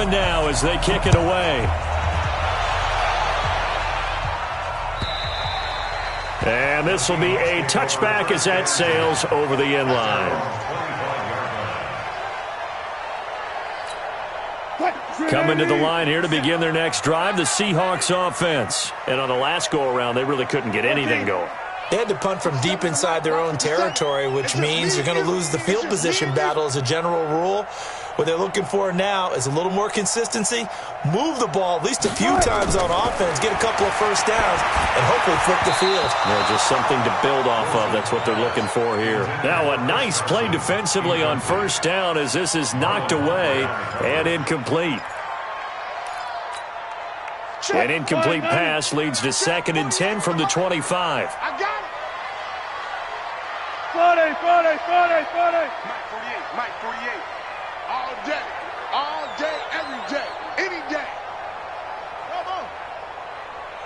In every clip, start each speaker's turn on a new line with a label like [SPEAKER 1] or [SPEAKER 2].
[SPEAKER 1] coming now as they kick it away. And this will be a touchback as that sails over the end line. Coming to the line here to begin their next drive, the Seahawks offense. And on the last go-around, they really couldn't get anything going.
[SPEAKER 2] They had to punt from deep inside their own territory, which means you're going to lose the field position battle as a general rule. What they're looking for now is a little more consistency, move the ball at least a few times on offense, get a couple of first downs, and hopefully flip the field.
[SPEAKER 1] Yeah, just something to build off of. That's what they're looking for here. Now a nice play defensively on first down as this is knocked away and incomplete. An incomplete pass leads to 2nd and 10 from the 25.
[SPEAKER 3] I got it. 40. Mike 48. All day, every day, any day. Come on.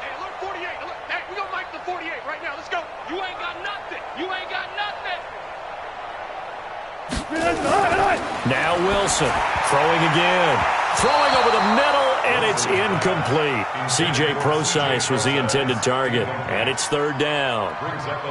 [SPEAKER 3] Hey, look, 48. Look, hey, we gonna Mike the 48 right now. Let's go. You ain't got nothing.
[SPEAKER 1] Now Wilson throwing again. Throwing over the middle, and it's incomplete. C.J. Prosise was the intended target, and it's 3rd down.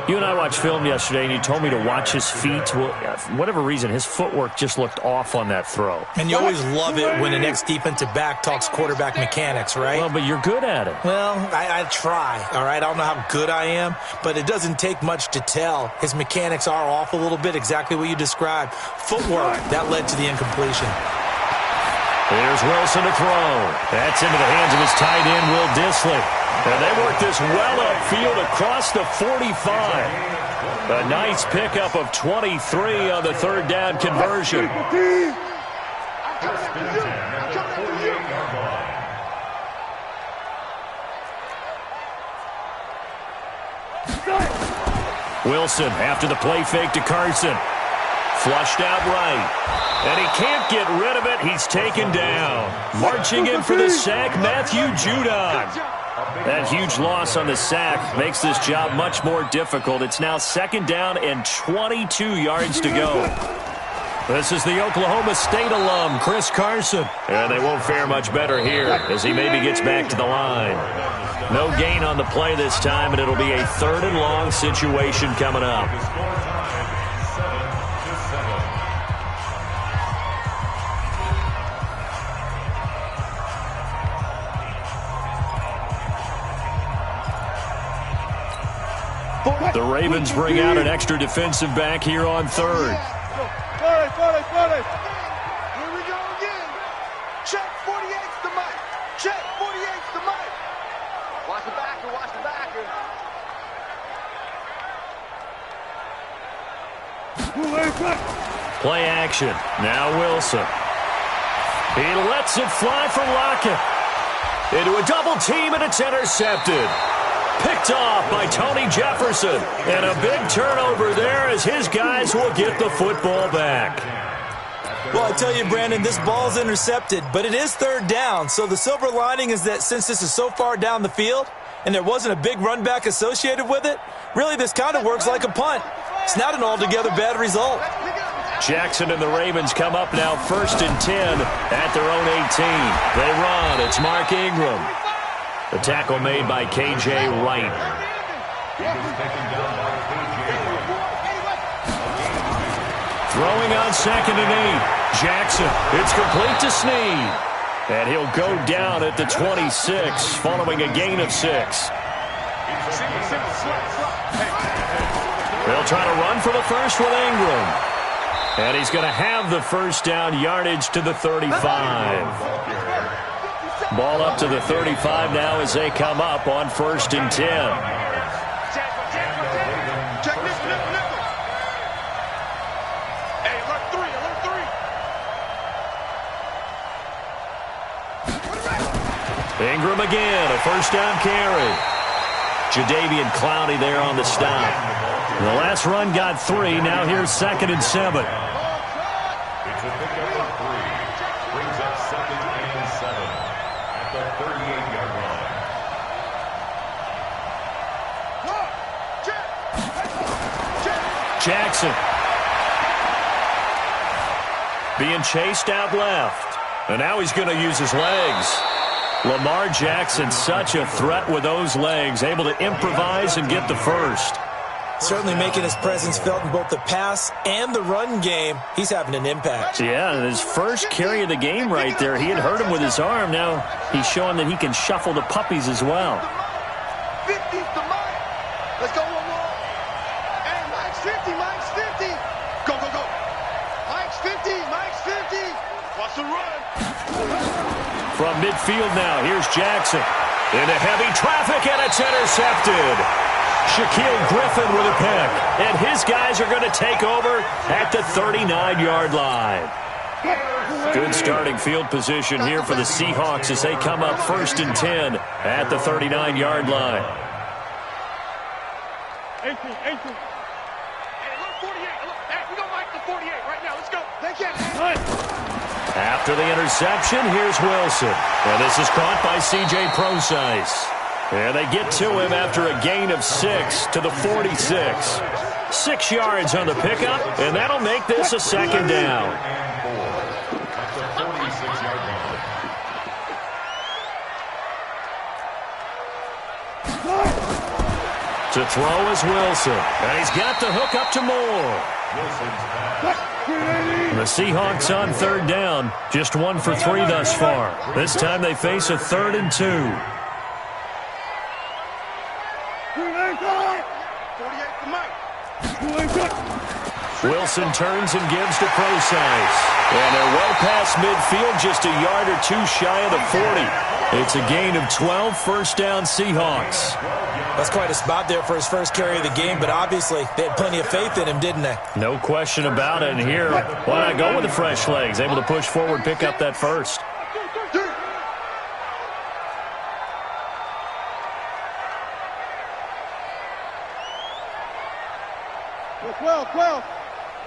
[SPEAKER 1] You and I watched film yesterday, and you told me to watch his feet. Well, for whatever reason, his footwork just looked off on that throw.
[SPEAKER 2] And you always love it when the next defensive back talks quarterback mechanics, right?
[SPEAKER 1] Well, but you're good at it.
[SPEAKER 2] Well, I try, all right? I don't know how good I am, but it doesn't take much to tell. His mechanics are off a little bit, exactly what you described. Footwork, that led to the incompletion.
[SPEAKER 1] Here's Wilson to throw. That's into the hands of his tight end, Will Dissly. And they work this well upfield across the 45. A nice pickup of 23 on the 3rd down conversion. Wilson after the play fake to Carson. Flushed out right. And he can't get rid of it. He's taken down. Marching in for the sack, Matthew Judon. That huge loss on the sack makes this job much more difficult. It's now 2nd down and 22 yards to go. This is the Oklahoma State alum, Chris Carson. And they won't fare much better here as he maybe gets back to the line. No gain on the play this time, and it'll be a 3rd and long situation coming up. The Ravens bring out an extra defensive back here on 3rd.
[SPEAKER 3] 40. Here we go again. Check 48's the mic. Check 48's the mic. Watch the backer.
[SPEAKER 1] Play action. Now Wilson. He lets it fly for Lockett. Into a double team, and it's intercepted. Picked off by Tony Jefferson. And a big turnover there as his guys will get the football back.
[SPEAKER 2] Well, I tell you, Brandon, this ball's intercepted, but it is 3rd down. So the silver lining is that since this is so far down the field and there wasn't a big run back associated with it, really this kind of works like a punt. It's not an altogether bad result.
[SPEAKER 1] Jackson and the Ravens come up now 1st and 10 at their own 18. They run. It's Mark Ingram. The tackle made by K.J. Wright. Throwing on 2nd and 8. Jackson. It's complete to Snead. And he'll go down at the 26 following a gain of 6. They'll try to run for the first with Ingram. And he's going to have the first down yardage to the 35. Ball up to the 35 now as they come up on 1st and 10. Ingram again, a first down carry. Jadeveon Clowney there on the stop. The last run got 3. Now here's 2nd and 7.
[SPEAKER 4] It's a pickup of 3. Brings up 2nd and 7 at the 38-yard line.
[SPEAKER 1] Jackson being chased out left. And now he's going to use his legs. Lamar Jackson, such a threat with those legs, able to improvise and get the first.
[SPEAKER 2] Certainly making his presence felt in both the pass and the run game. He's having an impact.
[SPEAKER 1] Yeah, his first carry of the game right there. He had hurt him with his arm. Now he's showing that he can shuffle the puppies as well.
[SPEAKER 3] 50's the Mike. Let's go one more. Hey, Mike's 50, Mike's 50. Go, go, go. Mike's 50, Mike's 50. Watch the run.
[SPEAKER 1] From midfield now, here's Jackson. Into heavy traffic, and it's intercepted. Shaquille Griffin with a pick. And his guys are going to take over at the 39-yard line. Good starting field position here for the Seahawks as they come up 1st and 10 at the 39-yard line.
[SPEAKER 3] 18. Hey, look, 48. Look, hey, we gonna Mike the 48 right now. Let's go. They can't.
[SPEAKER 1] After the interception, here's Wilson. And this is caught by C.J. Procise. And they get to him after a gain of 6 to the 46. 6 yards on the pickup, and that'll make this a 2nd down. To throw is Wilson. And he's got the hook up to Moore. The Seahawks on 3rd down. Just 1 for 3 thus far. This time they face a 3rd and 2.
[SPEAKER 3] 48 for Mike.
[SPEAKER 1] Wilson turns and gives to Procise. And they're well past midfield, just a yard or 2 shy of the 40. It's a gain of 12, 1st down Seahawks.
[SPEAKER 2] That's quite a spot there for his first carry of the game, but obviously they had plenty of faith in him, didn't they?
[SPEAKER 1] No question about it. And here, why not go with the fresh legs? Able to push forward, pick up that first.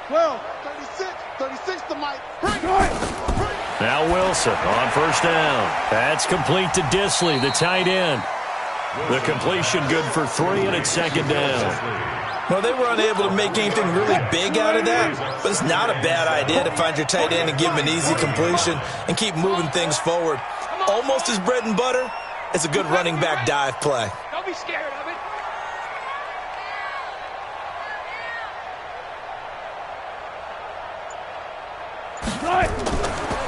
[SPEAKER 3] Well, 36 to Mike.
[SPEAKER 1] Now Wilson on 1st down. That's complete to Disley, the tight end. The completion good for 3, and it's 2nd down.
[SPEAKER 2] Well, they were unable to make anything really big out of that, but it's not a bad idea to find your tight end and give him an easy completion and keep moving things forward. Almost his bread and butter. It's a good running back dive play.
[SPEAKER 3] Don't be scared of it.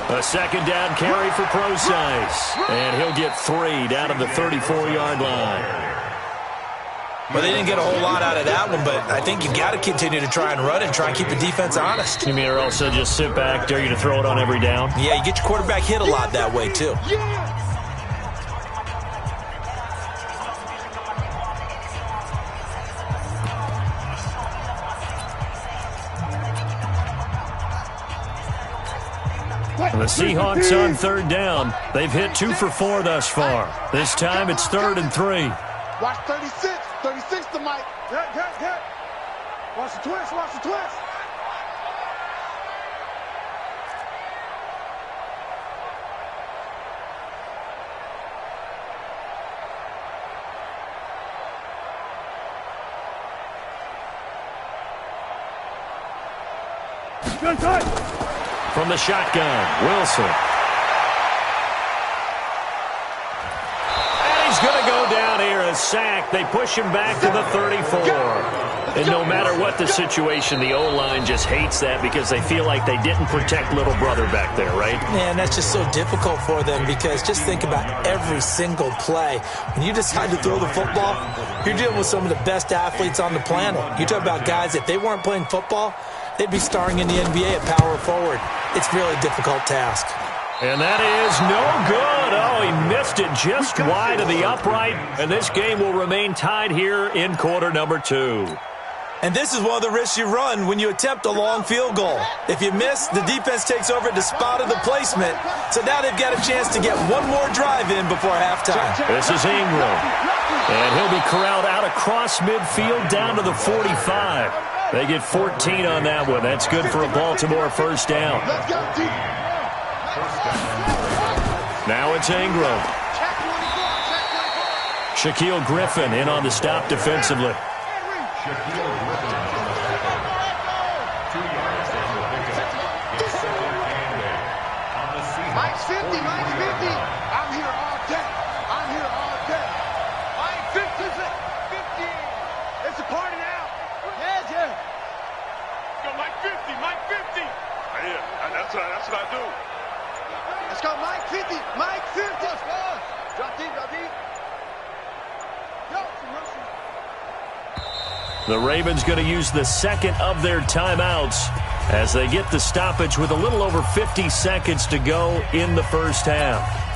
[SPEAKER 1] A 2nd down carry for Procise. And he'll get 3 down to the 34-yard line.
[SPEAKER 2] Well, they didn't get a whole lot out of that one, but I think you've got to continue to try and run and try and keep the defense honest.
[SPEAKER 1] You mean or also just sit back, dare you to throw it on every down?
[SPEAKER 2] Yeah, you get your quarterback hit a lot that way, too.
[SPEAKER 1] The Seahawks on 3rd down. They've hit 2 for 4 thus far. This time it's 3rd and 3.
[SPEAKER 3] Watch 36. 36 to Mike. Get. Watch the twist. Watch the twist.
[SPEAKER 1] Good time. From the shotgun, Wilson. And he's going to go down here, a sack. They push him back to the 34. And no matter what the situation, the O-line just hates that because they feel like they didn't protect little brother back there, right?
[SPEAKER 2] Man, that's just so difficult for them because just think about every single play. When you decide to throw the football, you're dealing with some of the best athletes on the planet. You talk about guys, if they weren't playing football, they'd be starring in the NBA at power forward. It's a really difficult task.
[SPEAKER 1] And that is no good. Oh, he missed it just wide of the upright. And this game will remain tied here in quarter number 2.
[SPEAKER 2] And this is one of the risks you run when you attempt a long field goal. If you miss, the defense takes over at the spot of the placement. So now they've got a chance to get one more drive in before halftime.
[SPEAKER 1] This is Ingram. And he'll be corralled out across midfield down to the 45. They get 14 on that one. That's good for a Baltimore 1st down. Now it's Ingram. Shaquille Griffin in on the stop defensively.
[SPEAKER 3] Mike 50. Mike 50. Drop deep, drop deep. Yo,
[SPEAKER 1] The Ravens going to use the second of their timeouts as they get the stoppage with a little over 50 seconds to go in the first half.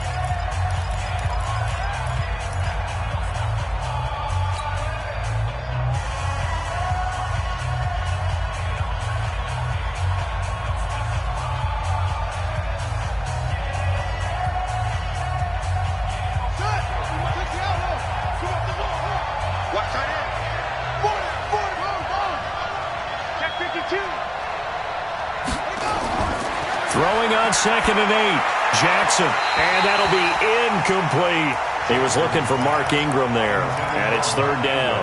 [SPEAKER 1] Throwing on 2nd and 8. Jackson, and that'll be incomplete. He was looking for Mark Ingram there, and it's 3rd down.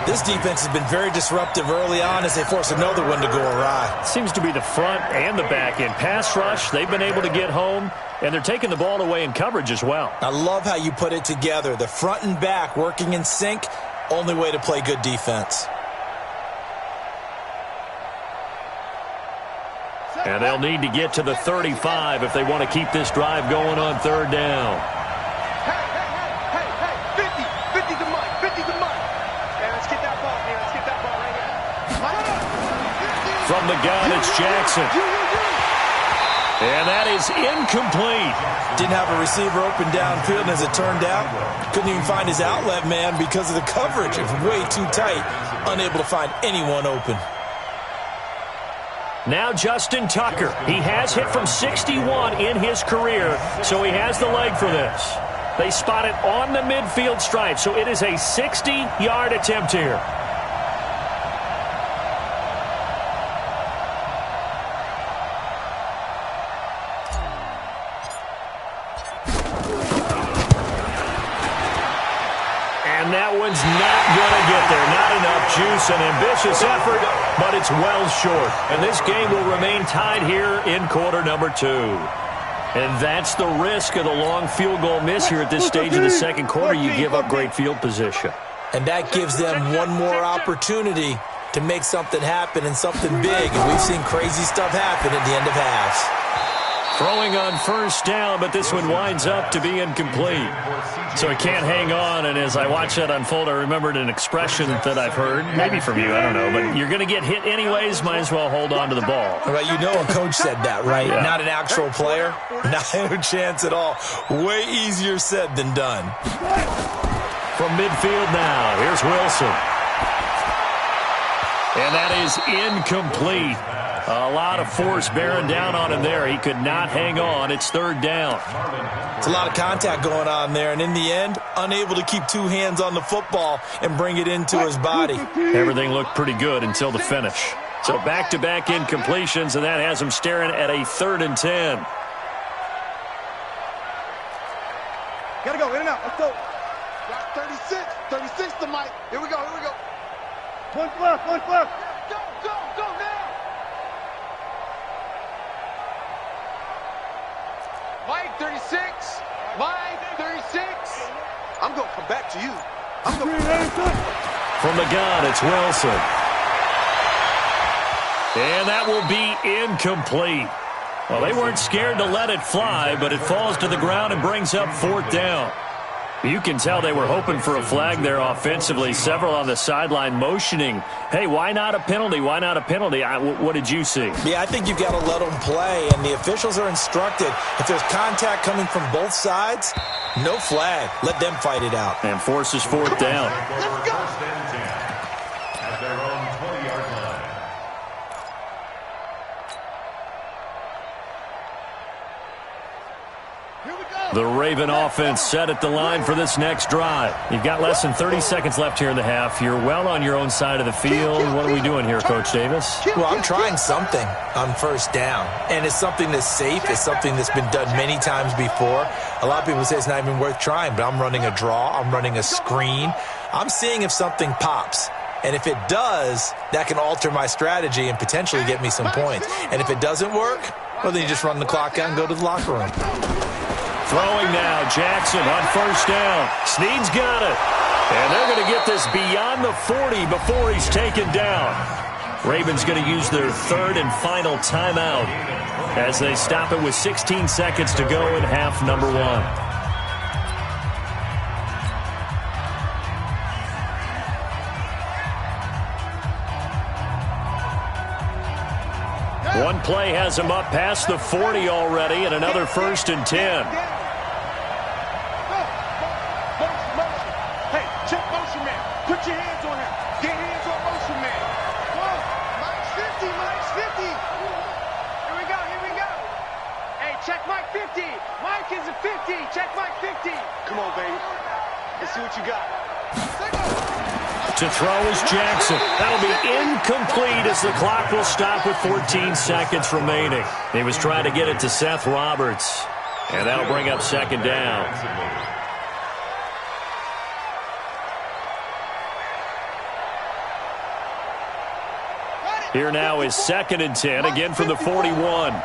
[SPEAKER 2] This defense has been very disruptive early on as they force another one to go awry.
[SPEAKER 1] Seems to be the front and the back end. Pass rush, they've been able to get home, and they're taking the ball away in coverage as well.
[SPEAKER 2] I love how you put it together. The front and back working in sync, only way to play good defense.
[SPEAKER 1] And they'll need to get to the 35 if they want to keep this drive going on 3rd down.
[SPEAKER 3] Hey, 50 to Mike, 50 to Mike. And let's get that ball, man. Let's get that ball right here.
[SPEAKER 1] From the gun, it's Jackson. And that is incomplete.
[SPEAKER 2] Didn't have a receiver open downfield, and as it turned out, couldn't even find his outlet man because of the coverage. It was way too tight, unable to find anyone open.
[SPEAKER 1] Now Justin Tucker. He has hit from 61 in his career, so he has the leg for this. They spot it on the midfield stripe, so it is a 60-yard attempt here. And that one's not going to get there. Not enough juice, an ambitious effort, but it's well short. And this game will remain tied here in quarter number 2. And that's the risk of the long field goal miss here at this stage of the second quarter. You give up great field position.
[SPEAKER 2] And that gives them one more opportunity to make something happen and something big. And we've seen crazy stuff happen at the end of halves.
[SPEAKER 1] Throwing on 1st down, but this one winds up to be incomplete. So he can't hang on, and as I watch that unfold, I remembered an expression that I've heard, maybe from you, I don't know, but you're going to get hit anyways, might as well hold on to the ball.
[SPEAKER 2] Right, you know a coach said that, right?
[SPEAKER 1] Yeah.
[SPEAKER 2] Not an actual player. Not a chance at all. Way easier said than done.
[SPEAKER 1] From midfield now, here's Wilson. And that is incomplete. A lot of force bearing down on him there. He could not hang on. It's 3rd down.
[SPEAKER 2] It's a lot of contact going on there, and in the end, unable to keep 2 hands on the football and bring it into his body.
[SPEAKER 1] Everything looked pretty good until the finish. So back-to-back incompletions, and that has him staring at a 3rd and 10.
[SPEAKER 3] Gotta go, in and out. Let's go. Got 36. 36 to Mike. Here we go, here we go. One left. Go now. Mike 36. Mike 36. I'm going to come back to you.
[SPEAKER 1] From the gun, it's Wilson. And that will be incomplete. Well, they weren't scared to let it fly, but it falls to the ground and brings up 4th down. You can tell they were hoping for a flag there offensively. Several on the sideline motioning, hey, why not a penalty? Why not a penalty? What did you see?
[SPEAKER 2] Yeah, I think you've got to let them play, and the officials are instructed. If there's contact coming from both sides, no flag. Let them fight it out.
[SPEAKER 1] And forces 4th down.
[SPEAKER 3] Let's go.
[SPEAKER 4] At their own 20-yard line.
[SPEAKER 1] The Raven offense set at the line for this next drive. You've got less than 30 seconds left here in the half. You're well on your own side of the field. What are we doing here, Coach Davis?
[SPEAKER 2] Well, I'm trying something on 1st down, and it's something that's safe. It's something that's been done many times before. A lot of people say it's not even worth trying, but I'm running a draw. I'm running a screen. I'm seeing if something pops. And if it does, that can alter my strategy and potentially get me some points. And if it doesn't work, well, then you just run the clock out and go to the locker room.
[SPEAKER 1] Throwing now, Jackson on 1st down. Snead's got it. And they're going to get this beyond the 40 before he's taken down. Ravens going to use their third and final timeout as they stop it with 16 seconds to go in half number one. One play has him up past the 40 already, and another 1st and 10.
[SPEAKER 3] Hey, check motion man. Put your hands on him. Get hands on motion man. Whoa, Mike's 50, Mike's 50. Here we go, here we go. Hey, check Mike 50. Mike is a 50. Check Mike 50. Come on, baby. Let's see what you got.
[SPEAKER 1] To throw is Jackson. That'll be incomplete as the clock will stop with 14 seconds remaining. He was trying to get it to Seth Roberts, and that'll bring up 2nd down. Here now is 2nd and 10, again from the 41.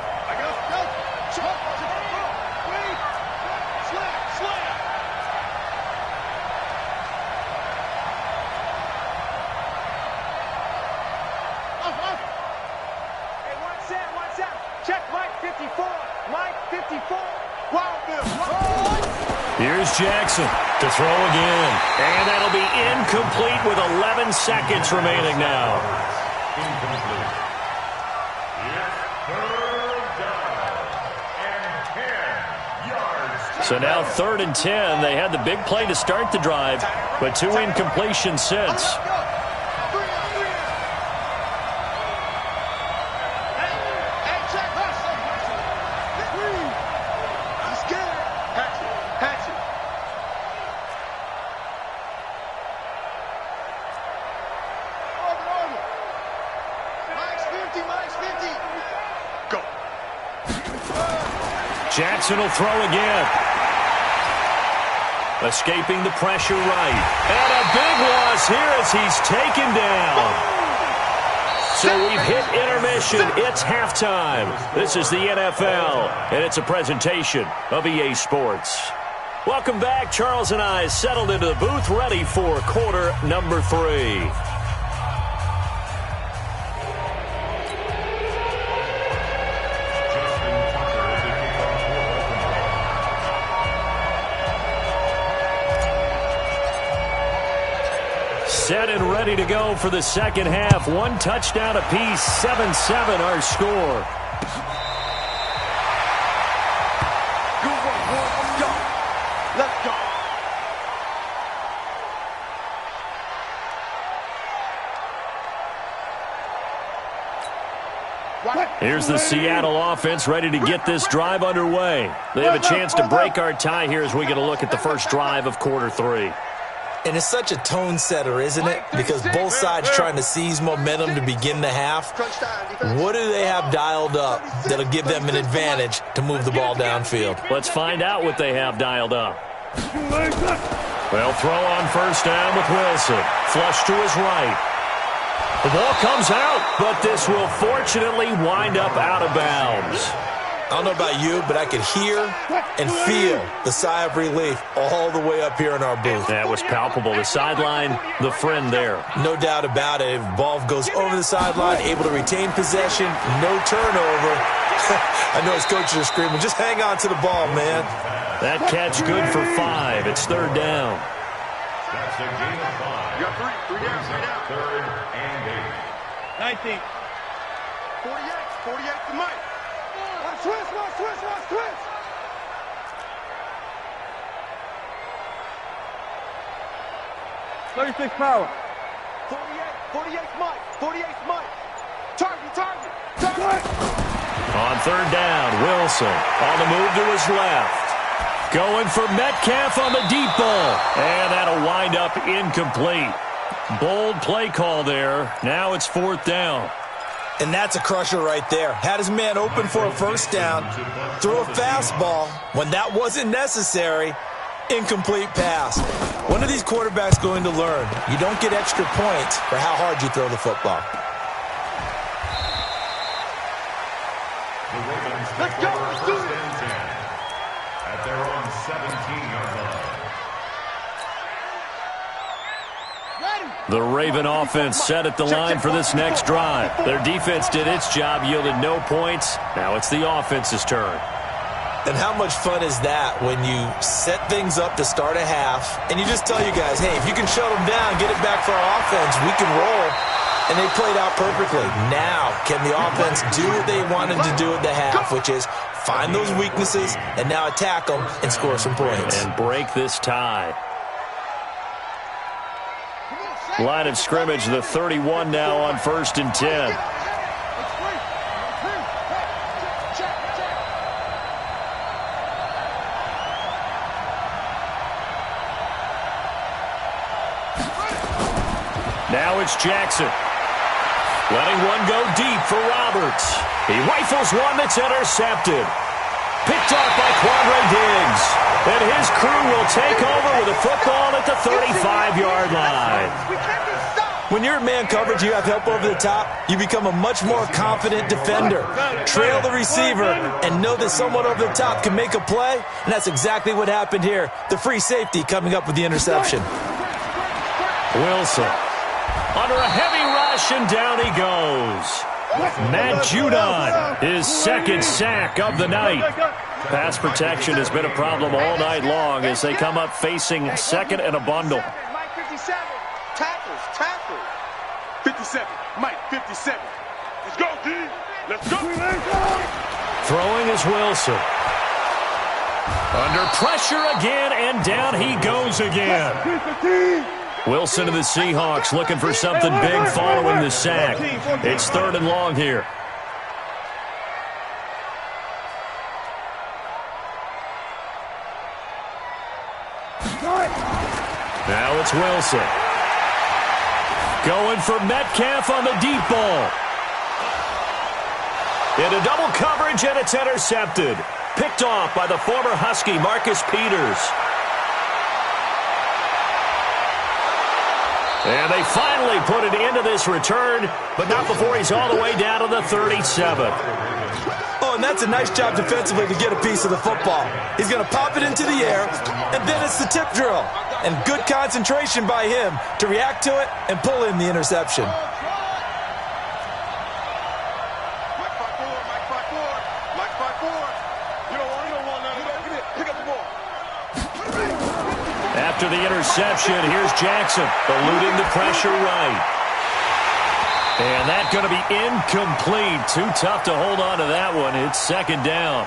[SPEAKER 1] Here's Jackson to throw again. And that'll be incomplete with 11 seconds remaining now.
[SPEAKER 4] Incomplete. It's 3rd down and 10 yards.
[SPEAKER 1] So now 3rd and 10. They had the big play to start the drive, but 2 incompletions since. Jackson will throw again. Escaping the pressure right. And a big loss here as he's taken down. So we've hit intermission. It's halftime. This is the NFL, and it's a presentation of EA Sports. Welcome back. Charles and I settled into the booth, ready for quarter number 3. Set and ready to go for the second half. 1 touchdown apiece, 7-7 our score.
[SPEAKER 3] Let's go.
[SPEAKER 1] Here's the Seattle offense ready to get this drive underway. They have a chance to break our tie here as we get a look at the first drive of quarter 3.
[SPEAKER 2] And it's such a tone setter, isn't it? Because both sides trying to seize momentum to begin the half. What do they have dialed up that'll give them an advantage to move the ball downfield?
[SPEAKER 1] Let's find out what they have dialed up. They'll throw on 1st down with Wilson. Flush to his right. The ball comes out, but this will fortunately wind up out of bounds.
[SPEAKER 2] I don't know about you, but I could hear and feel the sigh of relief all the way up here in our booth.
[SPEAKER 1] That was palpable. The sideline, the friend there.
[SPEAKER 2] No doubt about it. If the ball goes over the sideline, able to retain possession, no turnover. I know his coaches are screaming, just hang on to the ball, man.
[SPEAKER 1] That catch good for 5. It's 3rd down.
[SPEAKER 4] That's a gain of 5.
[SPEAKER 3] You got 3 down, 3 down.
[SPEAKER 4] 3rd and 8.
[SPEAKER 3] 19. 48 to Mike. Watch twist. 36 power. 48's Mike. 48's Mike. Target.
[SPEAKER 1] On 3rd down, Wilson on the move to his left. Going for Metcalf on the deep ball. And that'll wind up incomplete. Bold play call there. Now it's 4th down.
[SPEAKER 2] And that's a crusher right there. Had his man open for a 1st down. Threw a fastball when that wasn't necessary. Incomplete pass. When are these quarterbacks going to learn? You don't get extra points for how hard you throw the football.
[SPEAKER 4] The Ravens take over 1st and 10 at their own 17-yard line.
[SPEAKER 3] Ready.
[SPEAKER 1] The Raven offense set at the line for this next drive. Their defense did its job, yielded no points. Now it's the offense's turn.
[SPEAKER 2] And how much fun is that when you set things up to start a half, and you just tell you guys, hey, if you can shut them down, get it back for our offense, we can roll. And they played out perfectly. Now, can the offense do what they wanted to do at the half, which is find those weaknesses and now attack them and score some points.
[SPEAKER 1] And break this tie. Line of scrimmage, the 31 now on 1st and 10. Now it's Jackson. Letting one go deep for Roberts. He rifles one that's intercepted. Picked off by Quandre Diggs. And his crew will take over with a football at the 35-yard line.
[SPEAKER 2] When you're in man coverage, you have help over the top, you become a much more confident defender. Trail the receiver and know that someone over the top can make a play, and that's exactly what happened here. The free safety coming up with the interception.
[SPEAKER 1] Wilson under a heavy rush, and down he goes. Matt Judon, his second sack of the night. Pass protection has been a problem all night long as they come up facing second and a bundle.
[SPEAKER 3] Mike 57. Tackles. 57. Mike 57. Let's go, D. Let's go.
[SPEAKER 1] Throwing is Wilson. Under pressure again, and down he goes again. Wilson of the Seahawks looking for something big following the sack. It's 3rd and long here. Now it's Wilson. Going for Metcalf on the deep ball. Into double coverage, and it's intercepted. Picked off by the former Husky, Marcus Peters. And they finally put it into this return, but not before he's all the way down to the 37.
[SPEAKER 2] Oh, and that's a nice job defensively to get a piece of the football. He's going to pop it into the air, and then it's the tip drill. And good concentration by him to react to it and pull in the interception.
[SPEAKER 1] After the interception, here's Jackson, eluding the pressure right. And that's going to be incomplete. Too tough to hold on to that one. It's 2nd down.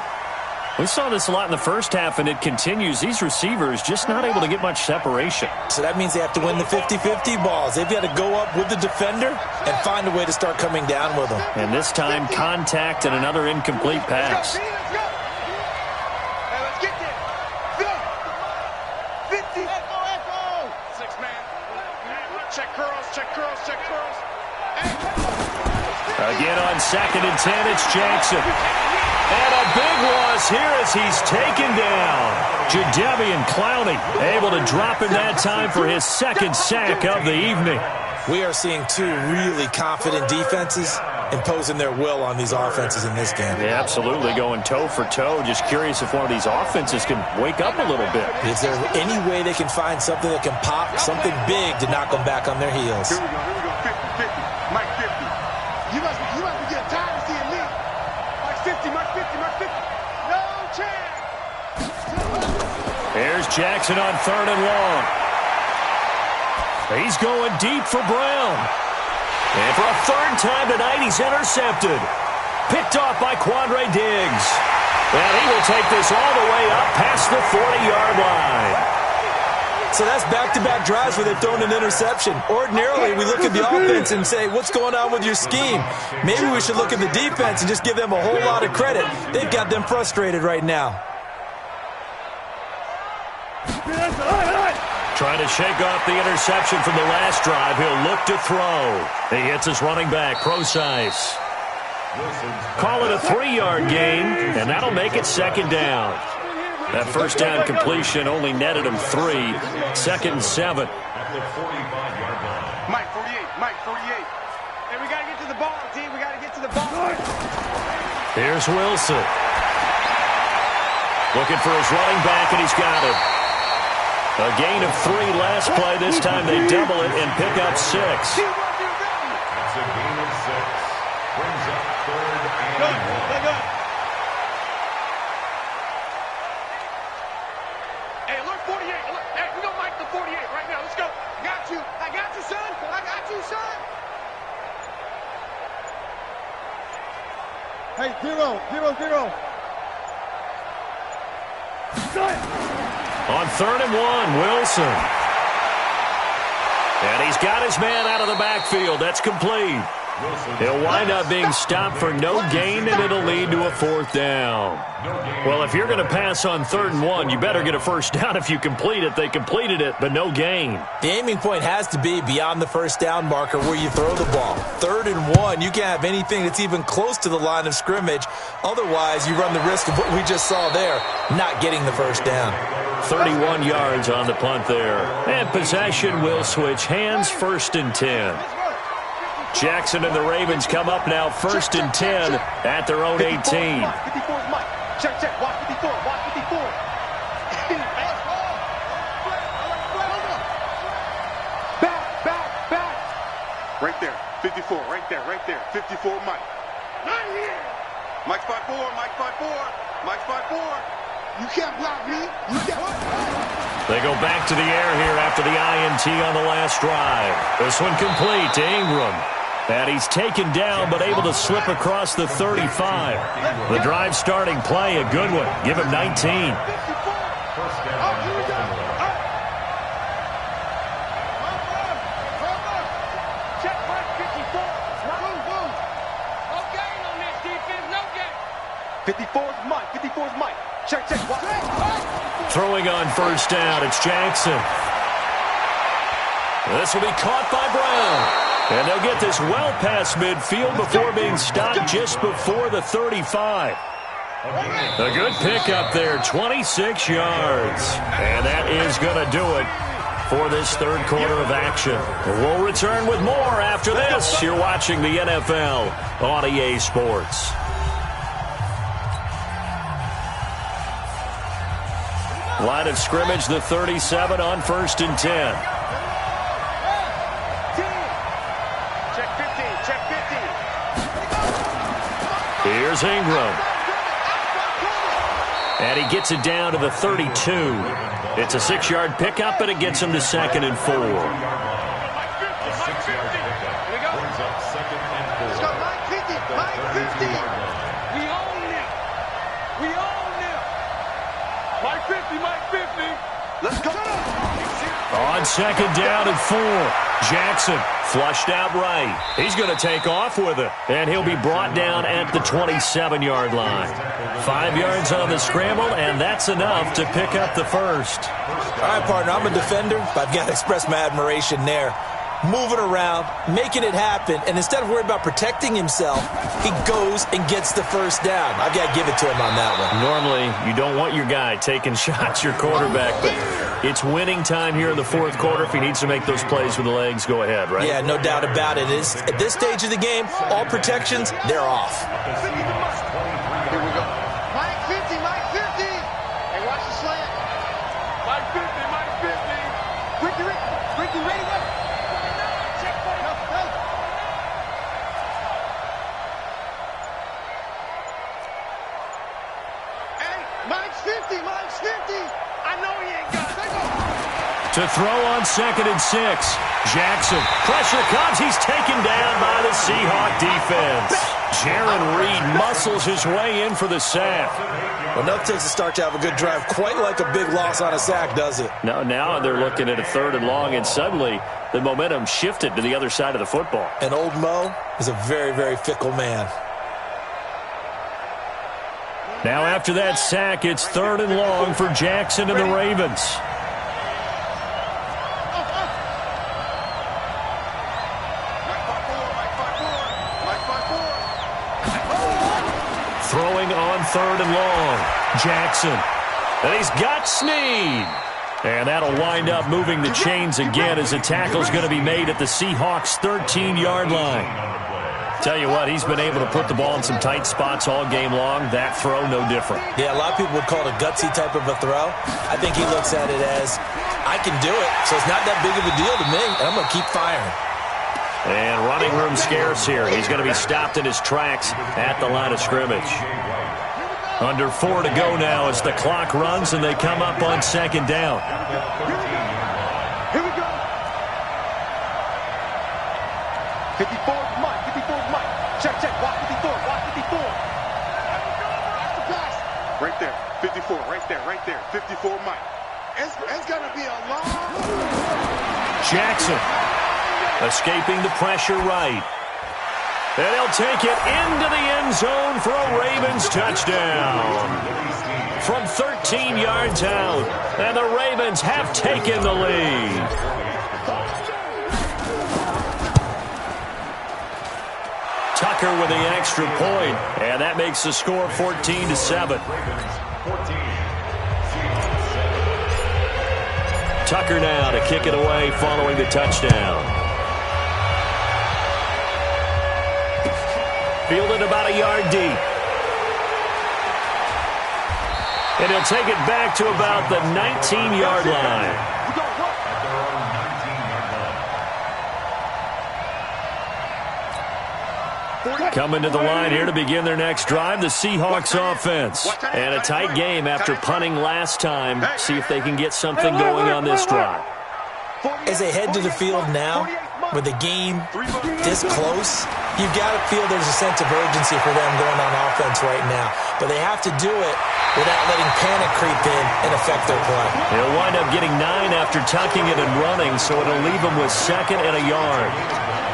[SPEAKER 1] We saw this a lot in the first half, and it continues. These receivers just not able to get much separation.
[SPEAKER 2] So that means they have to win the 50-50 balls. They've got to go up with the defender and find a way to start coming down with them.
[SPEAKER 1] And this time, contact and another incomplete pass. Again on 2nd and 10, it's Jackson. And a big loss here as he's taken down. Jadeveon Clowney able to drop him that time for his 2nd sack of the evening.
[SPEAKER 2] We are seeing two really confident defenses imposing their will on these offenses in this game.
[SPEAKER 1] Yeah, absolutely, going toe for toe. Just curious if one of these offenses can wake up a little bit.
[SPEAKER 2] Is there any way they can find something that can pop, something big to knock them back on their heels?
[SPEAKER 3] Here we go, 50-50. Mike 50. You must be getting tired of seeing me. Mike 50, Mike 50, Mike 50. No chance.
[SPEAKER 1] Here's Jackson on 3rd and long. He's going deep for Brown. And for a 3rd time tonight, he's intercepted. Picked off by Quandre Diggs. And he will take this all the way up past the 40-yard line.
[SPEAKER 2] So that's back-to-back drives where they've thrown an interception. Ordinarily, we look at the offense and say, what's going on with your scheme? Maybe we should look at the defense and just give them a whole lot of credit. They've got them frustrated right now.
[SPEAKER 1] Trying to shake off the interception from the last drive. He'll look to throw. He hits his running back, Procise. Call it a 3-yard gain, and that'll make it 2nd down. That 1st down completion only netted him 3. 2nd and 7.
[SPEAKER 3] Mike 48, Mike 48. Hey, we got to get to the ball, D. We got to get to the ball.
[SPEAKER 1] Here's Wilson. Looking for his running back, and he's got it. A gain of 3 last play. This time they double it and pick up 6.
[SPEAKER 4] That's a gain of 6. Brings up 3rd and 1.
[SPEAKER 3] Hey, alert 48. Hey, we're going to mic the 48 right now. Let's go. Got you. I got you, son. I got you, son.
[SPEAKER 5] Hey, 0-0-0.
[SPEAKER 1] On 3rd and 1, Wilson. And he's got his man out of the backfield. That's complete. He'll wind up being stopped for no gain, and it'll lead to a 4th down. Well, if you're going to pass on 3rd and 1, you better get a 1st down if you complete it. They completed it, but no gain.
[SPEAKER 2] The aiming point has to be beyond the 1st down marker where you throw the ball. 3rd and 1, you can't have anything that's even close to the line of scrimmage. Otherwise, you run the risk of what we just saw there, not getting the 1st down.
[SPEAKER 1] 31 yards on the punt there. And possession will switch hands, 1st and 10. Jackson and the Ravens come up now 1st and 10 at their own 18.
[SPEAKER 3] 54's Mike. Check. Watch 54. Watch 54. Back. Right there. 54. Right there. 54 Mike. Not here. Mike's 5'4". Mike's 5'4". You can't block me.
[SPEAKER 1] They go back to the air here after the INT on the last drive. This one complete to Ingram. And he's taken down but able to slip across the 35. The drive starting play, a good one. Give him 19.
[SPEAKER 3] Check Mike 54. No gain on this defense. No gain. 54's Mike. Check. Watch.
[SPEAKER 1] Throwing on 1st down, it's Jackson. This will be caught by Brown. And they'll get this well past midfield before being stopped just before the 35. A good pickup there, 26 yards. And that is going to do it for this 3rd quarter of action. We'll return with more after this. You're watching the NFL on EA Sports. Line of scrimmage, the 37 on 1st and 10. Here's Ingram. And he gets it down to the 32. It's a 6-yard pickup, and it gets him to 2nd and 4.
[SPEAKER 4] A 6-yard pickup brings up 2nd and 4.
[SPEAKER 3] Let's go, Mike 50. We own them. Mike 50. Let's go.
[SPEAKER 1] On 2nd down and 4. Jackson flushed out right. He's going to take off with it, and he'll be brought down at the 27-yard line. 5 yards on the scramble, and that's enough to pick up the 1st.
[SPEAKER 2] All right, partner, I'm a defender, but I've got to express my admiration there. Moving around, making it happen, and instead of worrying about protecting himself, he goes and gets the 1st down. I've got to give it to him on that one.
[SPEAKER 1] Normally, you don't want your guy taking shots, your quarterback, but it's winning time here in the 4th quarter. If he needs to make those plays with the legs, go ahead, right?
[SPEAKER 2] Yeah, no doubt about it. At this stage of the game, all protections, they're off.
[SPEAKER 3] Here we go. Mike 50. Hey, watch the slant. Mike 50. Ricky, ready up. Mike's 50. I know he ain't got it.
[SPEAKER 1] To throw on 2nd and 6. Jackson. Pressure comes. He's taken down by the Seahawk defense. Jaron Reed muscles his way in for the sack.
[SPEAKER 2] Well, nothing takes a start to have a good drive quite like a big loss on a sack, does it?
[SPEAKER 1] No, now they're looking at a 3rd and long, and suddenly the momentum shifted to the other side of the football.
[SPEAKER 2] And old Mo is a very, very fickle man.
[SPEAKER 1] Now after that sack, it's 3rd and long for Jackson and the Ravens. Throwing on 3rd and long. Jackson. And he's got Snead. And that'll wind up moving the chains again as the tackle's going to be made at the Seahawks' 13-yard line. Tell you what, he's been able to put the ball in some tight spots all game long. That throw, no different.
[SPEAKER 2] Yeah, a lot of people would call it a gutsy type of a throw. I think he looks at it as, I can do it, so it's not that big of a deal to me, and I'm going to keep firing.
[SPEAKER 1] And running room scarce here. He's going to be stopped in his tracks at the line of scrimmage. Under 4 to go now as the clock runs and they come up on second down.
[SPEAKER 3] Here we go. 54 Mike. 54 Mike. Check. Watch 54. Watch 54. Watch the pass. Right there. 54. Right there. 54 Mike. It's going to be a long.
[SPEAKER 1] Jackson escaping the pressure right. And he'll take it into the end zone for a Ravens touchdown. From 13 yards out. And the Ravens have taken the lead. Tucker with the extra point, and that makes the score 14-7. Tucker now to kick it away following the touchdown. Fielded about a yard deep. And he'll take it back to about the 19-yard line. Coming to the line here to begin their next drive, the Seahawks offense. And a tight game after punting last time. See if they can get something going on this drive.
[SPEAKER 2] As they head to the field now, with the game this close, you've got to feel there's a sense of urgency for them going on offense right now. But they have to do it without letting panic creep in and affect their play.
[SPEAKER 1] He'll wind up getting 9 after tucking it and running, so it'll leave him with 2nd and a yard.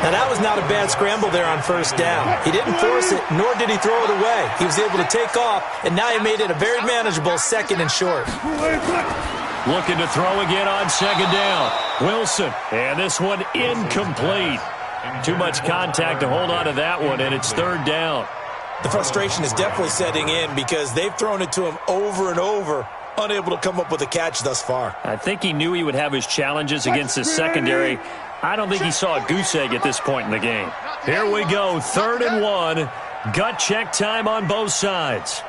[SPEAKER 2] Now, that was not a bad scramble there on first down. He didn't force it, nor did he throw it away. He was able to take off, and now he made it a very manageable 2nd and short.
[SPEAKER 1] Looking to throw again on 2nd down. Wilson, and this one incomplete. Too much contact to hold on to that one, and it's 3rd down.
[SPEAKER 2] The frustration is definitely setting in because they've thrown it to him over and over, unable to come up with a catch thus far.
[SPEAKER 1] I think he knew he would have his challenges against his secondary. I don't think he saw a goose egg at this point in the game. Here we go, 3rd and 1. Gut check time on both sides.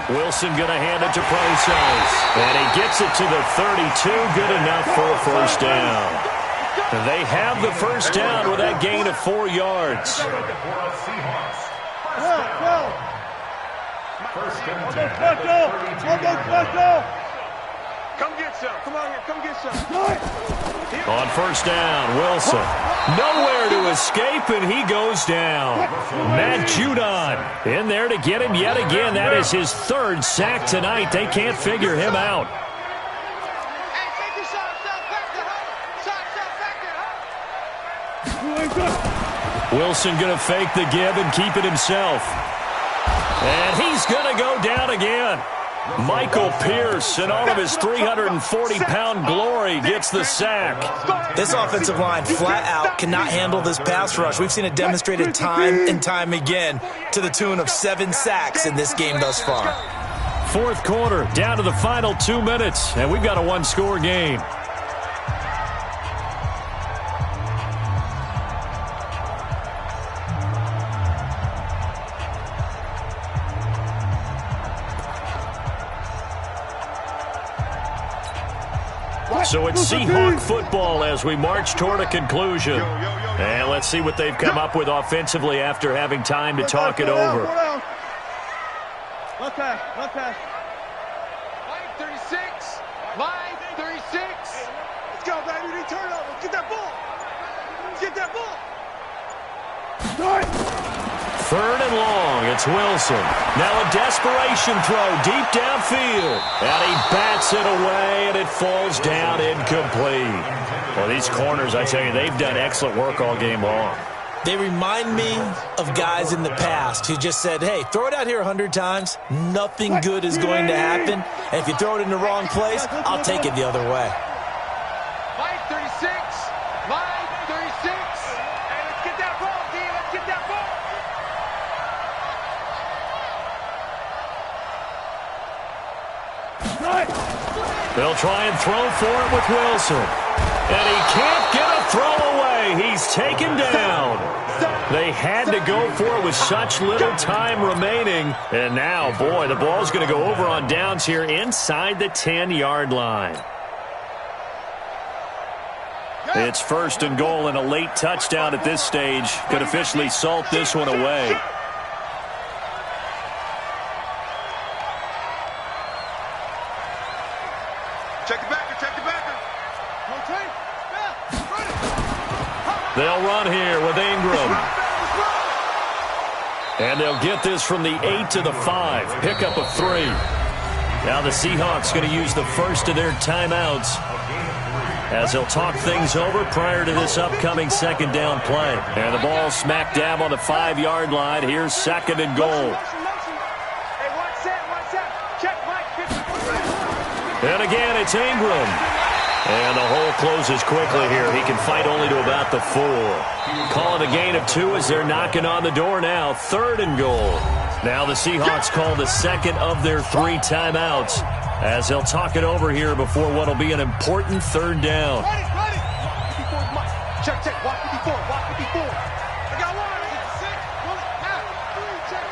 [SPEAKER 1] Wilson going to hand it to Process. And he gets it to the 32. Good enough for a first down. They have the first down with that gain of 4 yards.
[SPEAKER 3] Come get some. Come on here. Come get some.
[SPEAKER 1] On first down, Wilson. Nowhere to escape, and he goes down. Matt Judon in there to get him yet again. That is his 3rd sack tonight. They can't figure him out. Wilson going to fake the give and keep it himself. And he's going to go down again. Michael Pierce, in all of his 340-pound glory, gets the sack.
[SPEAKER 2] This offensive line flat out cannot handle this pass rush. We've seen it demonstrated time and time again to the tune of 7 sacks in this game thus far.
[SPEAKER 1] 4th quarter, down to the final 2 minutes, and we've got a 1-score game. So it's Seahawk football as we march toward a conclusion. And let's see what they've come up with offensively after having time to talk it over.
[SPEAKER 5] Left pass.
[SPEAKER 3] Line 36. Line 36. Let's go, baby. They turn over. Get that ball. Get that ball.
[SPEAKER 1] 3rd and long. It's Wilson. Now a desperation throw deep downfield. And he bats it away, and it falls down incomplete. Well, these corners, I tell you, they've done excellent work all game long.
[SPEAKER 2] They remind me of guys in the past who just said, hey, throw it out here 100 times. Nothing good is going to happen. And if you throw it in the wrong place, I'll take it the other way.
[SPEAKER 3] Line 36. Line 36. Hey, let's get that ball, D. Let's get that ball.
[SPEAKER 1] They'll try and throw for it with Wilson. And he can't get a throw away. He's taken down. They had to go for it with such little time remaining. And now, boy, the ball's going to go over on downs here inside the 10-yard line. It's 1st and goal, and a late touchdown at this stage could officially salt this one away.
[SPEAKER 3] Check the backer, check the backer.
[SPEAKER 1] They'll run here with Ingram. And they'll get this from the 8 to the 5. Pickup of 3. Now the Seahawks going to use the first of their timeouts as they'll talk things over prior to this upcoming 2nd down play. And the ball smack dab on the 5-yard line. Here's 2nd and goal. And again, it's Ingram. And the hole closes quickly here. He can fight only to about the 4. Calling a gain of 2 as they're knocking on the door now. 3rd and goal. Now the Seahawks call the 2nd of their 3 timeouts as they'll talk it over here before what will be an important 3rd down.
[SPEAKER 3] Check, check, walk 54, walk 54. I got 1, 6, 3, check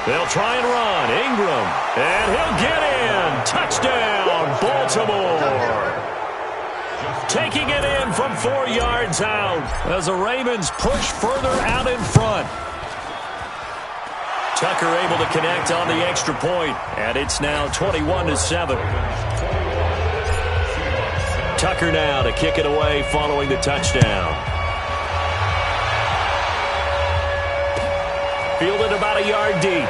[SPEAKER 3] 3.
[SPEAKER 1] They'll try and run. Ingram. And he'll get in. Touchdown, Baltimore. Taking it in from 4 yards out as the Ravens push further out in front. Tucker able to connect on the extra point, and it's now 21-7. Tucker now to kick it away following the touchdown. Fielded about a yard deep.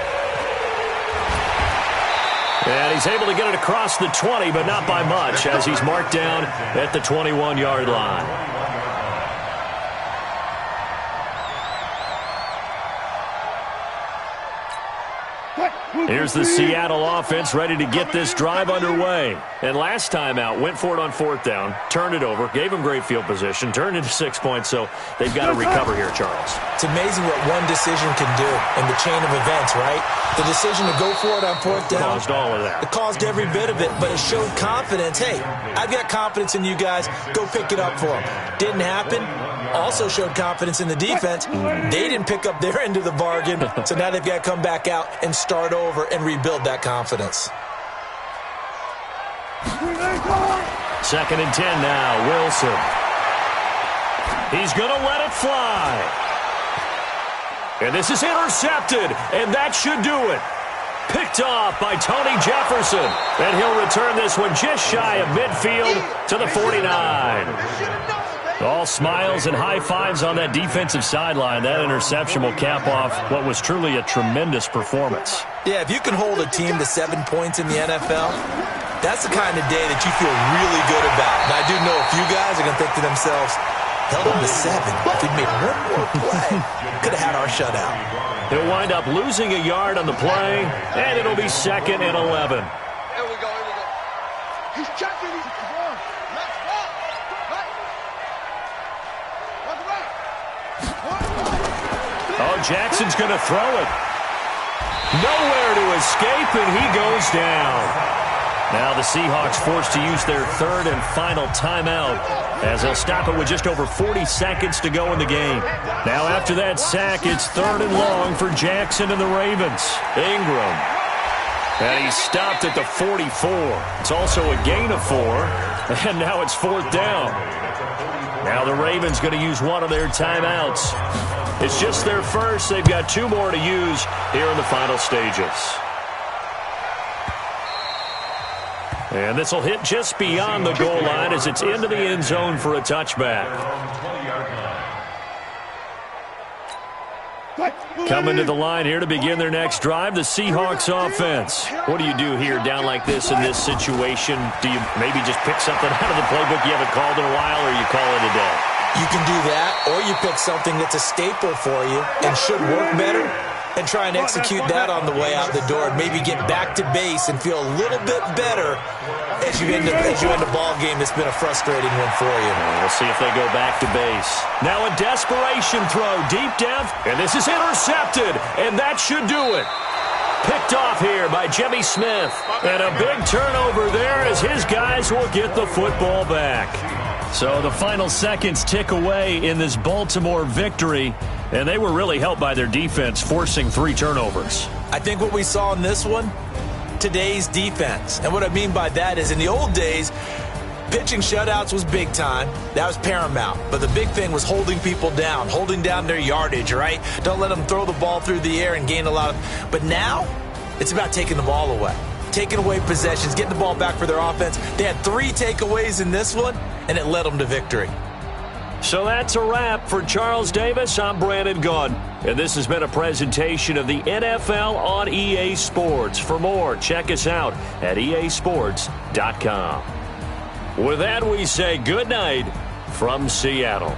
[SPEAKER 1] And he's able to get it across the 20, but not by much, as he's marked down at the 21-yard line. Here's the Seattle offense ready to get this drive underway. And last time out, went for it on 4th down, turned it over, gave them great field position, turned into 6 points, so they've got to recover here, Charles.
[SPEAKER 2] It's amazing what one decision can do in the chain of events, right? The decision to go for it on 4th down.
[SPEAKER 1] Caused all of that.
[SPEAKER 2] It caused every bit of it, but it showed confidence. Hey, I've got confidence in you guys. Go pick it up for them. Didn't happen. Also showed confidence in the defense. They didn't pick up their end of the bargain, so now they've got to come back out and start over and rebuild that confidence.
[SPEAKER 1] 2nd and 10 now, Wilson. He's going to let it fly. And this is intercepted, and that should do it. Picked off by Tony Jefferson. And he'll return this one just shy of midfield to the 49. All smiles and high fives on that defensive sideline. That interception will cap off what was truly a tremendous performance.
[SPEAKER 2] Yeah, if you can hold a team to 7 points in the NFL, that's the kind of day that you feel really good about. And I do know a few guys are going to think to themselves, held them to 7. If we'd made one more play, could have had our shutout.
[SPEAKER 1] He'll wind up losing a yard on the play, and it'll be 2nd and 11.
[SPEAKER 3] Here we go, here we go. He's checking, he's on. Let's go.
[SPEAKER 1] Oh, Jackson's going to throw it. Nowhere to escape, and he goes down. Now the Seahawks forced to use their 3rd and final timeout as they'll stop it with just over 40 seconds to go in the game. Now after that sack, it's 3rd and long for Jackson and the Ravens. Ingram. And he stopped at the 44. It's also a gain of 4, and now it's 4th down. Now the Ravens going to use one of their timeouts. It's just their first. They've got 2 more to use here in the final stages. And this will hit just beyond the goal line as it's into the end zone for a touchback. Coming to the line here to begin their next drive, the Seahawks offense. What do you do here down like this in this situation? Do you maybe just pick something out of the playbook you haven't called in a while, or you call it a day?
[SPEAKER 2] You can do that, or you pick something that's a staple for you and should work better and try and execute that on the way out the door and maybe get back to base and feel a little bit better as you end a ball game that's been a frustrating one for you.
[SPEAKER 1] We'll see if they go back to base. Now a desperation throw deep down, and this is intercepted, and that should do it. picked off here by Jimmy Smith. And a big turnover there as his guys will get the football back. So the final seconds tick away in this Baltimore victory, and they were really helped by their defense forcing 3 turnovers.
[SPEAKER 2] I think what we saw in this one, today's defense. And what I mean by that is in the old days, pitching shutouts was big time. That was paramount. But the big thing was holding people down, holding down their yardage, right? Don't let them throw the ball through the air and gain a lot of... But now, it's about taking the ball away. Taking away possessions, getting the ball back for their offense. They had 3 takeaways in this one, and it led them to victory.
[SPEAKER 1] So that's a wrap for Charles Davis. I'm Brandon Gaudin, and this has been a presentation of the NFL on EA Sports. For more, check us out at easports.com. With that, we say good night from Seattle.